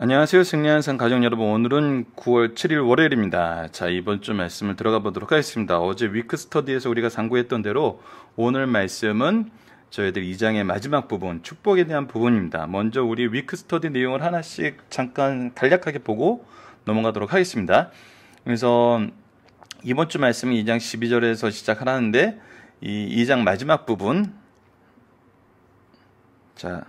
안녕하세요. 승리한 산 가족 여러분. 오늘은 9월 7일 월요일입니다. 자, 이번 주 말씀을 들어가 보도록 하겠습니다. 어제 위크 스터디에서 우리가 상고했던 대로 오늘 말씀은 저희들 2장의 마지막 부분, 축복에 대한 부분입니다. 먼저 우리 위크 스터디 내용을 하나씩 잠깐 간략하게 보고 넘어가도록 하겠습니다. 그래서 이번 주 말씀은 2장 12절에서 시작하는데 이 2장 마지막 부분, 자,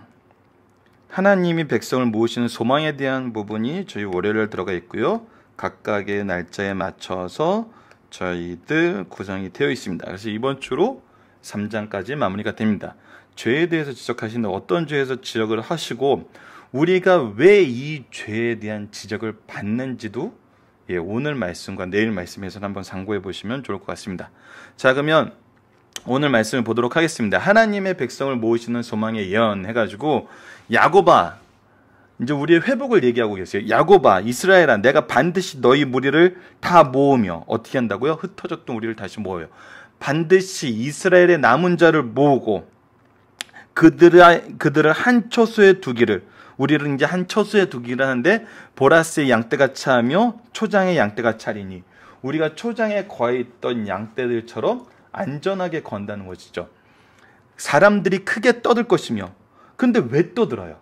하나님이 백성을 모으시는 소망에 대한 부분이 저희 월요일에 들어가 있고요. 각각의 날짜에 맞춰서 저희들 구성이 되어 있습니다. 그래서 이번 주로 3장까지 마무리가 됩니다. 죄에 대해서 지적하시는데 어떤 죄에서 지적을 하시고 우리가 왜 이 죄에 대한 지적을 받는지도 오늘 말씀과 내일 말씀에서 한번 상고해 보시면 좋을 것 같습니다. 자, 그러면 오늘 말씀을 보도록 하겠습니다. 하나님의 백성을 모으시는 소망의 예언 해가지고 야곱아, 이제 우리의 회복을 얘기하고 계세요. 야곱아, 이스라엘아, 내가 반드시 너희 무리를 다 모으며 어떻게 한다고요? 흩어졌던 우리를 다시 모아요. 반드시 이스라엘의 남은 자를 모으고 그들을 한 처소에 두기를, 우리를 이제 한 처소에 두기를 하는데 보라스의 양떼가 차며 초장의 양떼가 차리니 우리가 초장에 거해 있던 양떼들처럼 안전하게 건다는 것이죠. 사람들이 크게 떠들 것이며, 근데 왜 떠들어요?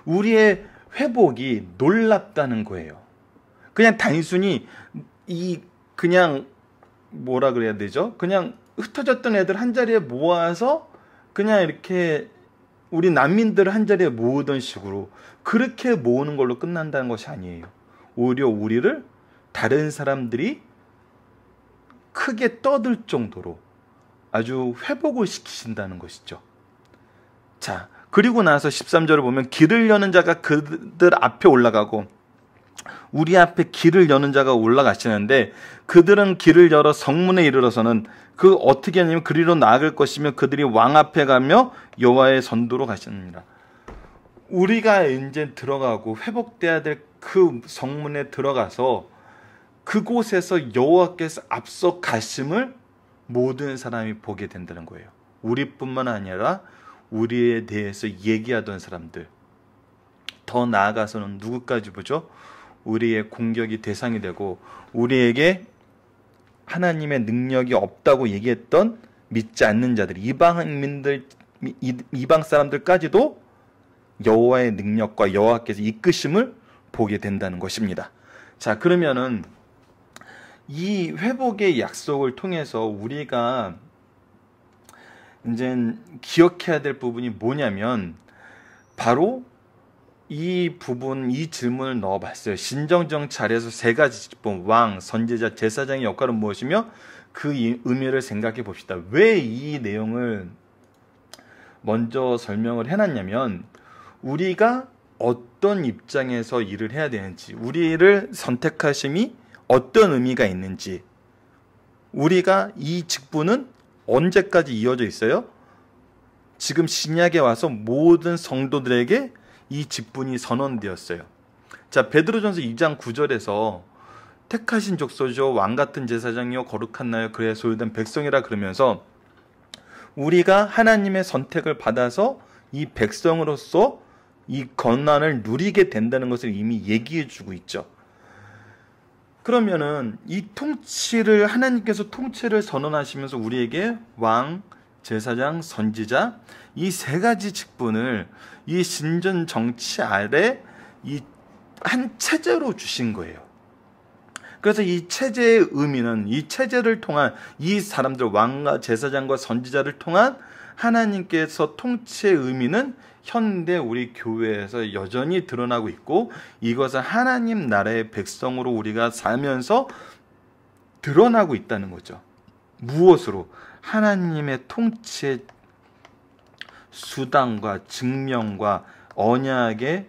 우리의 회복이 놀랍다는 거예요. 그냥 단순히 그냥 뭐라 그래야 되죠? 그냥 흩어졌던 애들 한 자리에 모아서 그냥 이렇게 우리 난민들을 한 자리에 모으던 식으로 그렇게 모으는 걸로 끝난다는 것이 아니에요. 오히려 우리를 다른 사람들이 크게 떠들 정도로 아주 회복을 시키신다는 것이죠. 자, 그리고 나서 13절을 보면 길을 여는 자가 그들 앞에 올라가고 우리 앞에 길을 여는 자가 올라가시는데 그들은 길을 열어 성문에 이르러서는 그 어떻게 하냐면 그리로 나아갈 것이며 그들이 왕 앞에 가며 여호와의 선두로 가시느니라. 우리가 이제 들어가고 회복돼야 될 그 성문에 들어가서 그곳에서 여호와께서 앞서 가심을 모든 사람이 보게 된다는 거예요. 우리뿐만 아니라 우리에 대해서 얘기하던 사람들, 더 나아가서는 누구까지 보죠? 우리의 공격이 대상이 되고 우리에게 하나님의 능력이 없다고 얘기했던 믿지 않는 자들, 이방 사람들까지도 여호와의 능력과 여호와께서 이끄심을 보게 된다는 것입니다. 자, 그러면은 이 회복의 약속을 통해서 우리가 이제 기억해야 될 부분이 뭐냐면 바로 이 부분, 이 질문을 넣어봤어요. 신정정 차례에서 세 가지 직분, 왕, 선지자, 제사장의 역할은 무엇이며 그 의미를 생각해 봅시다. 왜 이 내용을 먼저 설명을 해놨냐면 우리가 어떤 입장에서 일을 해야 되는지, 우리를 선택하심이 어떤 의미가 있는지, 우리가 이 직분은 언제까지 이어져 있어요? 지금 신약에 와서 모든 성도들에게 이 직분이 선언되었어요. 자, 베드로전서 2장 9절에서 택하신 족속이요 왕 같은 제사장이요 거룩한 나요 그의 소유된 백성이라 그러면서 우리가 하나님의 선택을 받아서 이 백성으로서 이 권한을 누리게 된다는 것을 이미 얘기해 주고 있죠. 그러면은 이 통치를 하나님께서 통치를 선언하시면서 우리에게 왕, 제사장, 선지자 이 세 가지 직분을 이 신전 정치 아래 이 한 체제로 주신 거예요. 그래서 이 체제의 의미는 이 체제를 통한 이 사람들 왕과 제사장과 선지자를 통한 하나님께서 통치의 의미는 현대 우리 교회에서 여전히 드러나고 있고 이것은 하나님 나라의 백성으로 우리가 살면서 드러나고 있다는 거죠. 무엇으로? 하나님의 통치의 수단과 증명과 언약의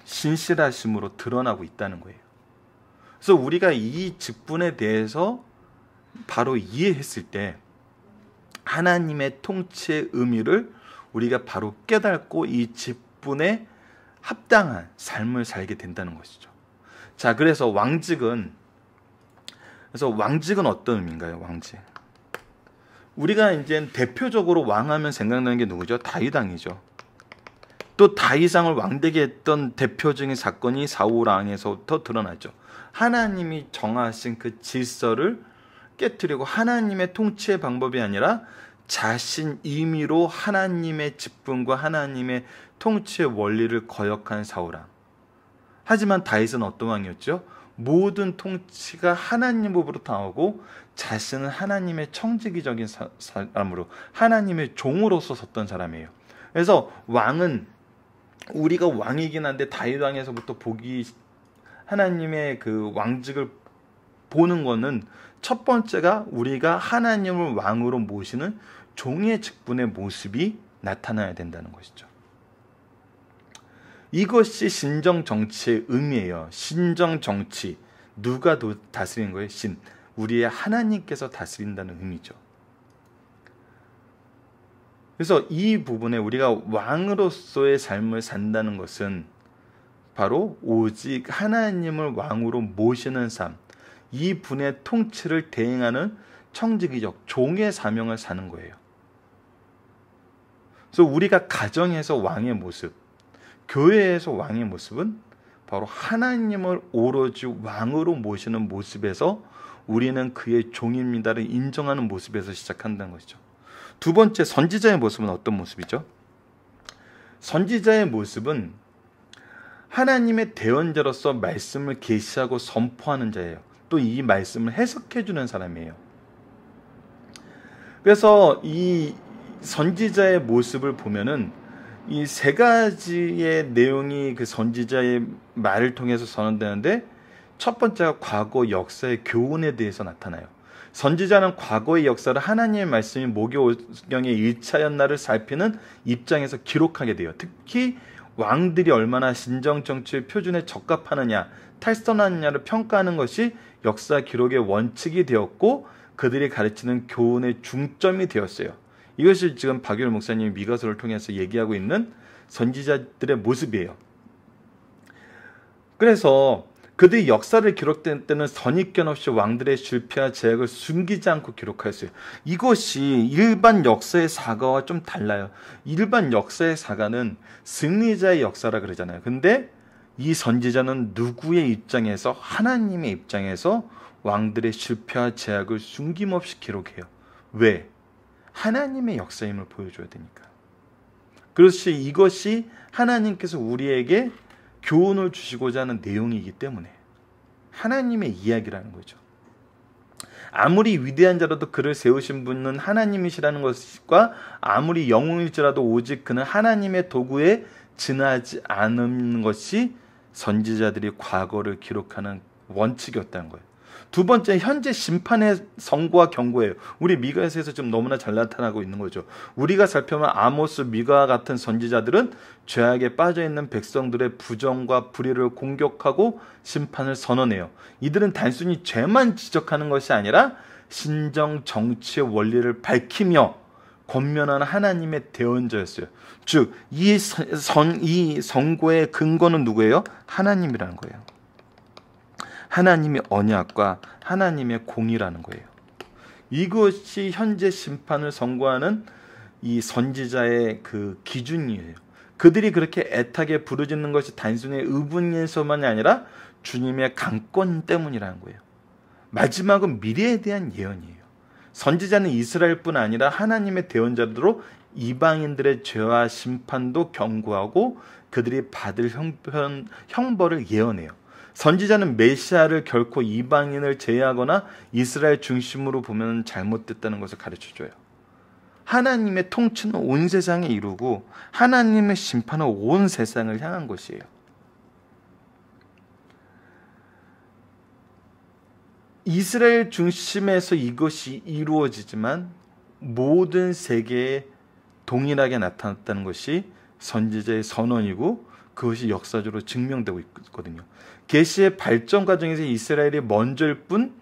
신실하심으로 드러나고 있다는 거예요. 그래서 우리가 이 직분에 대해서 바로 이해했을 때 하나님의 통치의 의미를 우리가 바로 깨닫고 이 직분에 합당한 삶을 살게 된다는 것이죠. 자, 그래서 왕직은 어떤 의미인가요? 왕직. 우리가 이제 대표적으로 왕하면 생각나는 게 누구죠? 다윗 왕이죠. 또 다윗왕을 왕되게 했던 대표적인 사건이 사울 왕에서부터 드러나죠. 하나님이 정하신 그 질서를 깨뜨리고 하나님의 통치의 방법이 아니라 자신 임의로 하나님의 직분과 하나님의 통치의 원리를 거역한 사울왕. 하지만 다윗은 어떤 왕이었죠? 모든 통치가 하나님으로부터 나오고 자신은 하나님의 청지기적인 사람으로 하나님의 종으로서 섰던 사람이에요. 그래서 왕은 우리가 왕이긴 한데 다윗 왕에서부터 하나님의 그 왕직을 보는 거는 첫 번째가 우리가 하나님을 왕으로 모시는 종의 직분의 모습이 나타나야 된다는 것이죠. 이것이 신정 정치의 의미예요. 신정 정치. 누가 다스리는 거예요? 신. 우리의 하나님께서 다스린다는 의미죠. 그래서 이 부분에 우리가 왕으로서의 삶을 산다는 것은 바로 오직 하나님을 왕으로 모시는 삶, 이 분의 통치를 대행하는 청지기적 종의 사명을 사는 거예요. 그래서 우리가 가정에서 왕의 모습, 교회에서 왕의 모습은 바로 하나님을 오로지 왕으로 모시는 모습에서 우리는 그의 종입니다를 인정하는 모습에서 시작한다는 것이죠. 두 번째, 선지자의 모습은 어떤 모습이죠? 선지자의 모습은 하나님의 대언자로서 말씀을 계시하고 선포하는 자예요. 또 이 말씀을 해석해 주는 사람이에요. 그래서 이 선지자의 모습을 보면은 이 세 가지의 내용이 그 선지자의 말을 통해서 선언되는데, 첫 번째가 과거 역사의 교훈에 대해서 나타나요. 선지자는 과거의 역사를 하나님의 말씀이 모교경의 1차 연날을 살피는 입장에서 기록하게 돼요. 특히 왕들이 얼마나 신정정치의 표준에 적합하느냐, 탈선하느냐를 평가하는 것이 역사 기록의 원칙이 되었고 그들이 가르치는 교훈의 중점이 되었어요. 이것이 지금 박유일 목사님이 미가서를 통해서 얘기하고 있는 선지자들의 모습이에요. 그래서 그들이 역사를 기록된 때는 선입견 없이 왕들의 실패와 제약을 숨기지 않고 기록하였어요. 이것이 일반 역사의 사과와 좀 달라요. 일반 역사의 사과는 승리자의 역사라 그러잖아요. 근데 이 선지자는 누구의 입장에서? 하나님의 입장에서 왕들의 실패와 제약을 숨김없이 기록해요. 왜? 하나님의 역사임을 보여줘야 되니까. 그렇지, 이것이 하나님께서 우리에게 교훈을 주시고자 하는 내용이기 때문에 하나님의 이야기라는 거죠. 아무리 위대한 자라도 그를 세우신 분은 하나님이시라는 것과 아무리 영웅일지라도 오직 그는 하나님의 도구에 지나지 않는 것이 선지자들이 과거를 기록하는 원칙이었다는 거예요. 두 번째, 현재 심판의 선고와 경고예요. 우리 미가에서 지금 너무나 잘 나타나고 있는 거죠. 우리가 살펴보면 아모스, 미가와 같은 선지자들은 죄악에 빠져있는 백성들의 부정과 불의를 공격하고 심판을 선언해요. 이들은 단순히 죄만 지적하는 것이 아니라 신정 정치의 원리를 밝히며 권면하는 하나님의 대언자였어요. 즉, 이 선고의 근거는 누구예요? 하나님이라는 거예요. 하나님의 언약과 하나님의 공의라는 거예요. 이것이 현재 심판을 선고하는 이 선지자의 그 기준이에요. 그들이 그렇게 애타게 부르짖는 것이 단순히 의분에서만이 아니라 주님의 강권 때문이라는 거예요. 마지막은 미래에 대한 예언이에요. 선지자는 이스라엘뿐 아니라 하나님의 대언자로 이방인들의 죄와 심판도 경고하고 그들이 받을 형벌을 예언해요. 선지자는 메시아를 결코 이방인을 제외하거나 이스라엘 중심으로 보면 잘못됐다는 것을 가르쳐줘요. 하나님의 통치는 온 세상에 이루고 하나님의 심판은 온 세상을 향한 것이에요. 이스라엘 중심에서 이것이 이루어지지만 모든 세계에 동일하게 나타났다는 것이 선지자의 선언이고 그것이 역사적으로 증명되고 있거든요. 계시의 발전 과정에서 이스라엘이 먼저일 뿐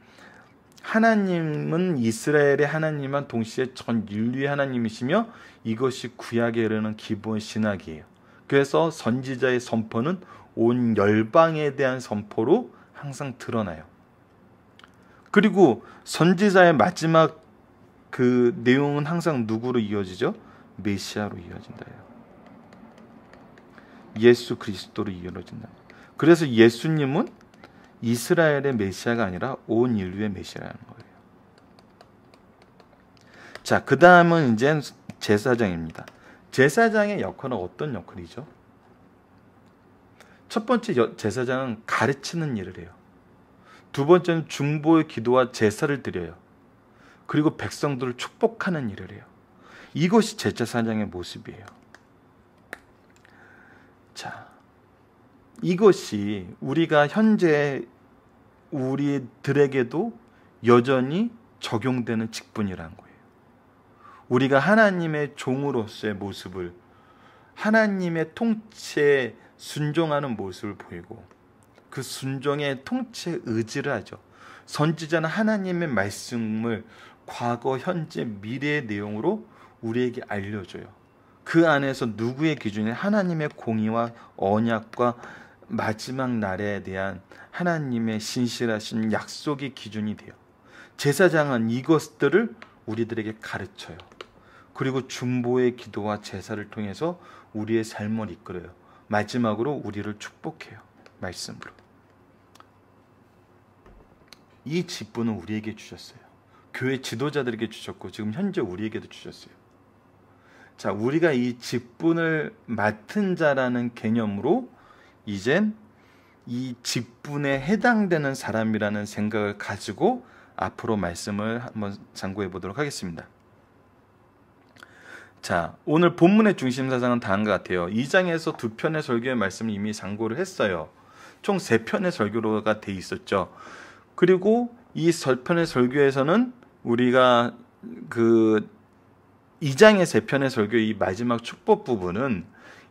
하나님은 이스라엘의 하나님만 동시에 전 인류의 하나님이시며 이것이 구약에 이르는 기본 신학이에요. 그래서 선지자의 선포는 온 열방에 대한 선포로 항상 드러나요. 그리고 선지자의 마지막 그 내용은 항상 누구로 이어지죠? 메시아로 이어진다요. 예수 그리스도로 이루어진다. 그래서 예수님은 이스라엘의 메시아가 아니라 온 인류의 메시아라는 거예요. 자, 그 다음은 이제 제사장입니다. 제사장의 역할은 어떤 역할이죠? 첫 번째 제사장은 가르치는 일을 해요. 두 번째는 중보의 기도와 제사를 드려요. 그리고 백성들을 축복하는 일을 해요. 이것이 제사장의 모습이에요. 자, 이것이 우리가 현재 우리들에게도 여전히 적용되는 직분이라는 거예요. 우리가 하나님의 종으로서의 모습을, 하나님의 통치에 순종하는 모습을 보이고 그 순종의 통치의 의지를 하죠. 선지자는 하나님의 말씀을 과거, 현재, 미래의 내용으로 우리에게 알려줘요. 그 안에서 누구의 기준이 하나님의 공의와 언약과 마지막 날에 대한 하나님의 신실하신 약속의 기준이 돼요. 제사장은 이것들을 우리들에게 가르쳐요. 그리고 중보의 기도와 제사를 통해서 우리의 삶을 이끌어요. 마지막으로 우리를 축복해요. 말씀으로. 이 직분은 우리에게 주셨어요. 교회 지도자들에게 주셨고 지금 현재 우리에게도 주셨어요. 자, 우리가 이 직분을 맡은 자라는 개념으로 이젠 이 직분에 해당되는 사람이라는 생각을 가지고 앞으로 말씀을 한번 상고해 보도록 하겠습니다. 자, 오늘 본문의 중심 사상은 다음과 같아요. 2장에서 2편의 설교의 말씀을 이미 상고를 했어요. 총 3편의 설교가 돼 있었죠. 그리고 이 3편의 설교에서는 우리가 그 2장의 3편의 설교의 이 마지막 축복 부분은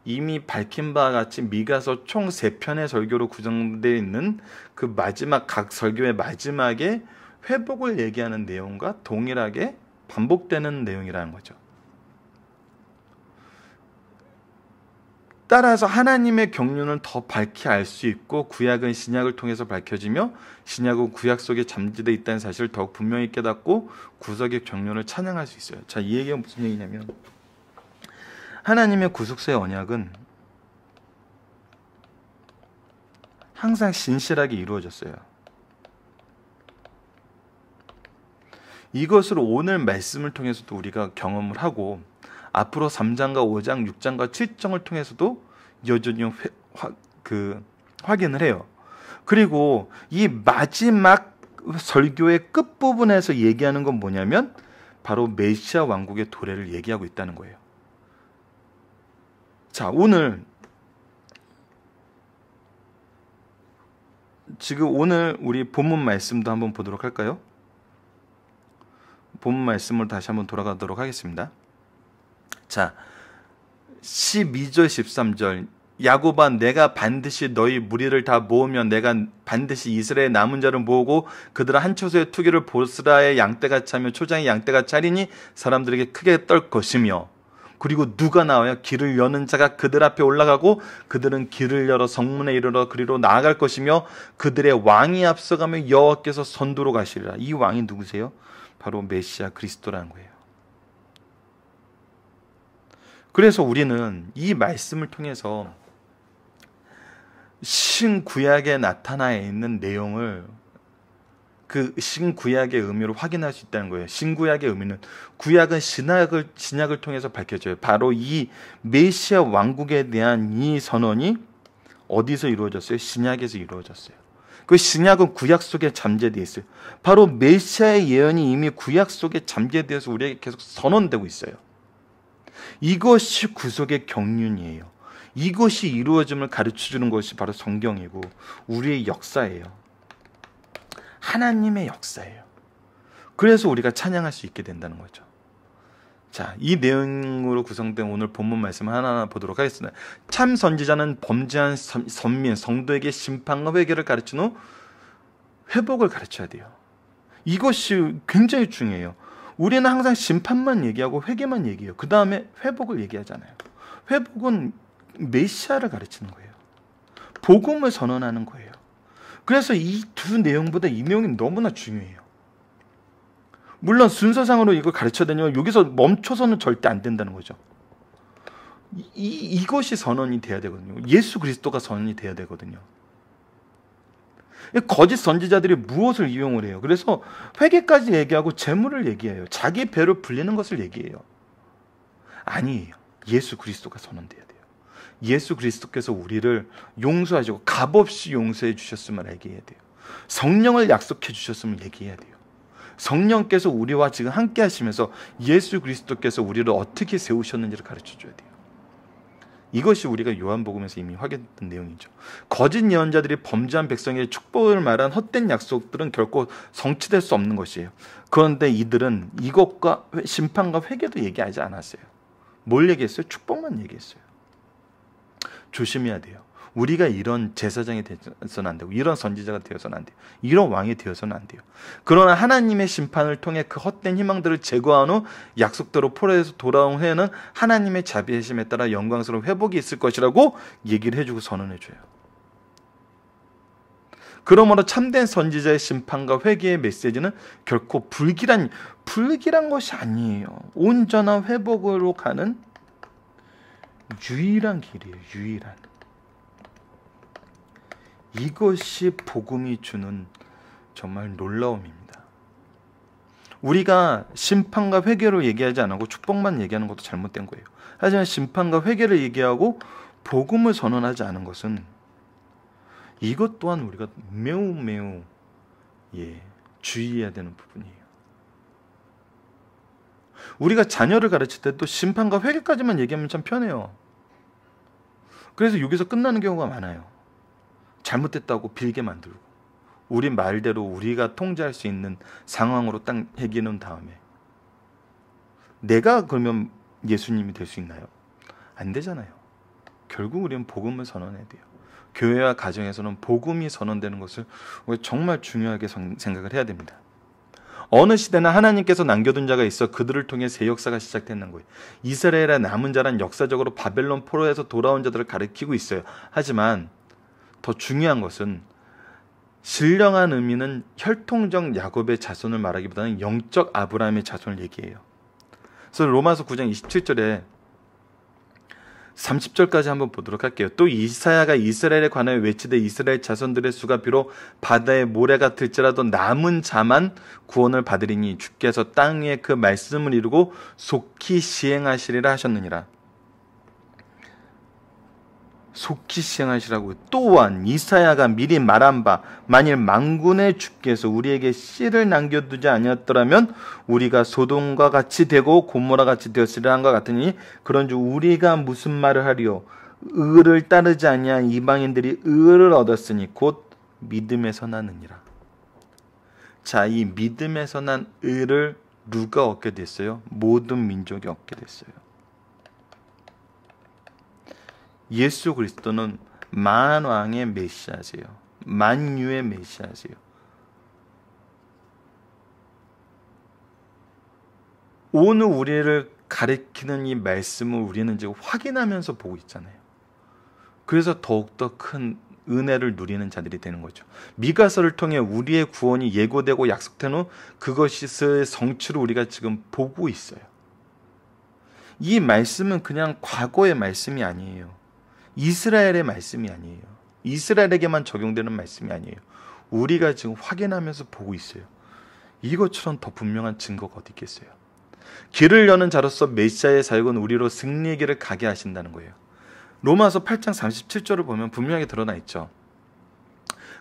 이미 밝힌 바와 같이 미가서 총 3편의 설교로 구성되어 있는 그 마지막 각 설교의 마지막에 회복을 얘기하는 내용과 동일하게 반복되는 내용이라는 거죠. 따라서 하나님의 경륜을 더 밝히 알 수 있고 구약은 신약을 통해서 밝혀지며 신약은 구약 속에 잠재되어 있다는 사실을 더욱 분명히 깨닫고 구속의 경륜을 찬양할 수 있어요. 자, 이 얘기가 무슨 얘기냐면 하나님의 구속사의 언약은 항상 신실하게 이루어졌어요. 이것을 오늘 말씀을 통해서도 우리가 경험을 하고 앞으로 3장과 5장, 6장과 7장을 통해서도 여전히 확인을 해요. 그리고 이 마지막 설교의 끝부분에서 얘기하는 건 뭐냐면 바로 메시아 왕국의 도래를 얘기하고 있다는 거예요. 자, 오늘 우리 본문 말씀도 한번 보도록 할까요? 본문 말씀을 다시 한번 돌아가도록 하겠습니다. 자, 12절 13절 야곱아 내가 반드시 너희 무리를 다 모으면 내가 반드시 이스라엘 남은 자를 모으고 그들은 한 처소의 투기를 보스라의 양떼같이 하며 초장의 양떼같이 하리니 사람들에게 크게 떨 것이며 그리고 누가 나와요? 길을 여는 자가 그들 앞에 올라가고 그들은 길을 열어 성문에 이르러 그리로 나아갈 것이며 그들의 왕이 앞서가며 여호와께서 선두로 가시리라. 이 왕이 누구세요? 바로 메시아 그리스도라는 거예요. 그래서 우리는 이 말씀을 통해서 신구약에 나타나 있는 내용을 그 신구약의 의미로 확인할 수 있다는 거예요. 신구약의 의미는 구약은 신약을 통해서 밝혀져요. 바로 이 메시아 왕국에 대한 이 선언이 어디서 이루어졌어요? 신약에서 이루어졌어요. 그 신약은 구약 속에 잠재되어 있어요. 바로 메시아의 예언이 이미 구약 속에 잠재되어서 우리에게 계속 선언되고 있어요. 이것이 구속의 경륜이에요. 이것이 이루어짐을 가르쳐주는 것이 바로 성경이고 우리의 역사예요. 하나님의 역사예요. 그래서 우리가 찬양할 수 있게 된다는 거죠. 자, 이 내용으로 구성된 오늘 본문 말씀을 하나하나 보도록 하겠습니다. 참 선지자는 범죄한 선민, 성도에게 심판과 회개를 가르친 후 회복을 가르쳐야 돼요. 이것이 굉장히 중요해요. 우리는 항상 심판만 얘기하고 회개만 얘기해요. 그 다음에 회복을 얘기하잖아요. 회복은 메시아를 가르치는 거예요. 복음을 선언하는 거예요. 그래서 이 두 내용보다 이 내용이 너무나 중요해요. 물론 순서상으로 이걸 가르쳐야 되냐면 여기서 멈춰서는 절대 안 된다는 거죠. 이것이 선언이 돼야 되거든요. 예수 그리스도가 선언이 돼야 되거든요. 거짓 선지자들이 무엇을 이용을 해요? 그래서 회개까지 얘기하고 재물을 얘기해요. 자기 배를 불리는 것을 얘기해요. 아니에요. 예수 그리스도가 선언돼야 돼요. 예수 그리스도께서 우리를 용서하시고 값없이 용서해 주셨음을 얘기해야 돼요. 성령을 약속해 주셨음을 얘기해야 돼요. 성령께서 우리와 지금 함께 하시면서 예수 그리스도께서 우리를 어떻게 세우셨는지를 가르쳐 줘야 돼요. 이것이 우리가 요한복음에서 이미 확인했던 내용이죠. 거짓 예언자들이 범죄한 백성에게 축복을 말한 헛된 약속들은 결코 성취될 수 없는 것이에요. 그런데 이들은 이것과 심판과 회개도 얘기하지 않았어요. 뭘 얘기했어요? 축복만 얘기했어요. 조심해야 돼요. 우리가 이런 제사장이 되어서는 안 되고 이런 선지자가 되어서는 안 돼요. 이런 왕이 되어서는 안 돼요. 그러나 하나님의 심판을 통해 그 헛된 희망들을 제거한 후 약속대로 포로에서 돌아온 후에는 하나님의 자비하심에 따라 영광스러운 회복이 있을 것이라고 얘기를 해주고 선언해줘요. 그러므로 참된 선지자의 심판과 회개의 메시지는 결코 불길한 것이 아니에요. 온전한 회복으로 가는 유일한 길이에요. 유일한. 이것이 복음이 주는 정말 놀라움입니다. 우리가 심판과 회개로 얘기하지 않고 축복만 얘기하는 것도 잘못된 거예요. 하지만 심판과 회개를 얘기하고 복음을 선언하지 않은 것은 이것 또한 우리가 매우 주의해야 되는 부분이에요. 우리가 자녀를 가르칠 때도 심판과 회개까지만 얘기하면 참 편해요. 그래서 여기서 끝나는 경우가 많아요. 잘못됐다고 빌게 만들고 우리 말대로 우리가 통제할 수 있는 상황으로 딱 해결해 놓은 다음에 내가 그러면 예수님이 될 수 있나요? 안 되잖아요. 결국 우리는 복음을 선언해야 돼요. 교회와 가정에서는 복음이 선언되는 것을 정말 중요하게 생각을 해야 됩니다. 어느 시대나 하나님께서 남겨둔 자가 있어 그들을 통해 새 역사가 시작되는 거예요. 이스라엘의 남은 자란 역사적으로 바벨론 포로에서 돌아온 자들을 가리키고 있어요. 하지만 더 중요한 것은 신령한 의미는 혈통적 야곱의 자손을 말하기보다는 영적 아브라함의 자손을 얘기해요. 그래서 로마서 9장 27절에 30절까지 한번 보도록 할게요. 또 이사야가 이스라엘에 관하여 외치되 이스라엘 자손들의 수가 비록 바다의 모래 같을지라도 남은 자만 구원을 받으리니 주께서 땅 위에 그 말씀을 이루고 속히 시행하시리라 하셨느니라. 속히 시행하시라고. 또한 이사야가 미리 말한 바 만일 만군의 주께서 우리에게 씨를 남겨두지 아니었더라면 우리가 소돔과 같이 되고 고모라 같이 되었으리라 한 것 같으니 그런즉 우리가 무슨 말을 하리요 의를 따르지 아니한 이방인들이 의를 얻었으니 곧 믿음에서 나느니라. 자, 이 믿음에서 난 의를 누가 얻게 됐어요? 모든 민족이 얻게 됐어요. 예수 그리스도는 만왕의 메시아세요. 만유의 메시아세요. 오늘 우리를 가리키는 이 말씀을 우리는 지금 확인하면서 보고 있잖아요. 그래서 더욱더 큰 은혜를 누리는 자들이 되는 거죠. 미가서를 통해 우리의 구원이 예고되고 약속된 후 그것의 성취를 우리가 지금 보고 있어요. 이 말씀은 그냥 과거의 말씀이 아니에요. 이스라엘의 말씀이 아니에요. 이스라엘에게만 적용되는 말씀이 아니에요. 우리가 지금 확인하면서 보고 있어요. 이것처럼 더 분명한 증거가 어디 있겠어요? 길을 여는 자로서 메시아의 사역은 우리로 승리의 길을 가게 하신다는 거예요. 로마서 8장 37절을 보면 분명하게 드러나 있죠.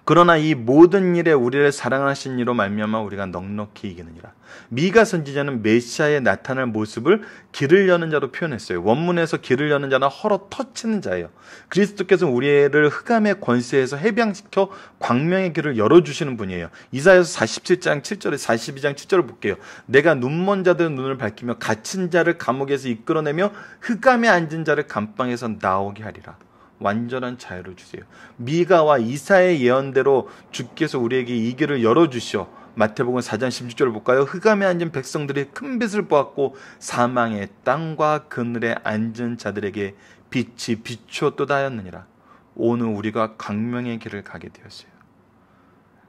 그러나 이 모든 일에 우리를 사랑하신 이로 말미암아 우리가 넉넉히 이기느니라. 미가 선지자는 메시아의 나타날 모습을 길을 여는 자로 표현했어요. 원문에서 길을 여는 자는 헐어 터치는 자예요. 그리스도께서 우리를 흑암의 권세에서 해방시켜 광명의 길을 열어주시는 분이에요. 이사야서 47장 7절에 42장 7절을 볼게요. 내가 눈먼 자들의 눈을 밝히며 갇힌 자를 감옥에서 이끌어내며 흑암에 앉은 자를 감방에서 나오게 하리라. 완전한 자유를 주세요. 미가와 이사의 예언대로 주께서 우리에게 이 길을 열어주시오. 마태복음 4장 16절을 볼까요? 흑암에 앉은 백성들이 큰 빛을 보았고 사망의 땅과 그늘에 앉은 자들에게 빛이 비추었도다 하였느니라. 오늘 우리가 광명의 길을 가게 되었어요.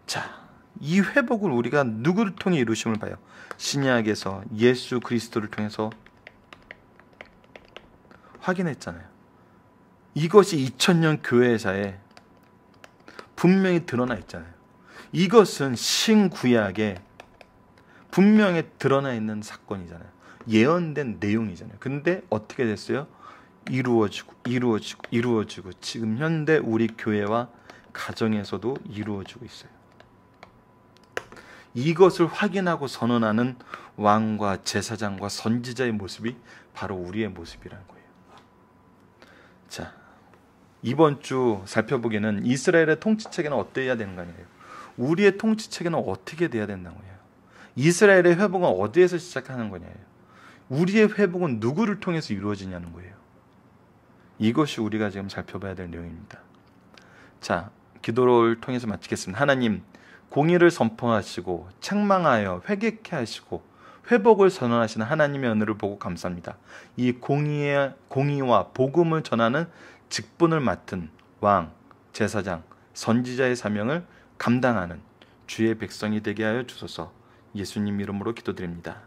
자, 이 회복을 우리가 누구를 통해 이루심을 봐요? 신약에서 예수 그리스도를 통해서 확인했잖아요. 이것이 2000년 교회사에 분명히 드러나 있잖아요. 이것은 신구약에 분명히 드러나 있는 사건이잖아요. 예언된 내용이잖아요. 근데 어떻게 됐어요? 이루어지고 지금 현대 우리 교회와 가정에서도 이루어지고 있어요. 이것을 확인하고 선언하는 왕과 제사장과 선지자의 모습이 바로 우리의 모습이라는 거예요. 자, 이번 주 살펴보기에는 이스라엘의 통치체계는 어때야 되는 거 아니에요? 우리의 통치체계는 어떻게 돼야 된다는 거예요? 이스라엘의 회복은 어디에서 시작하는 거냐예요? 우리의 회복은 누구를 통해서 이루어지냐는 거예요. 이것이 우리가 지금 살펴봐야 될 내용입니다. 자, 기도를 통해서 마치겠습니다. 하나님, 공의를 선포하시고 책망하여 회개케 하시고 회복을 선언하시는 하나님의 은혜를 보고 감사합니다. 이 공의와 복음을 전하는 직분을 맡은 왕, 제사장, 선지자의 사명을 감당하는 주의 백성이 되게 하여 주소서. 예수님 이름으로 기도드립니다.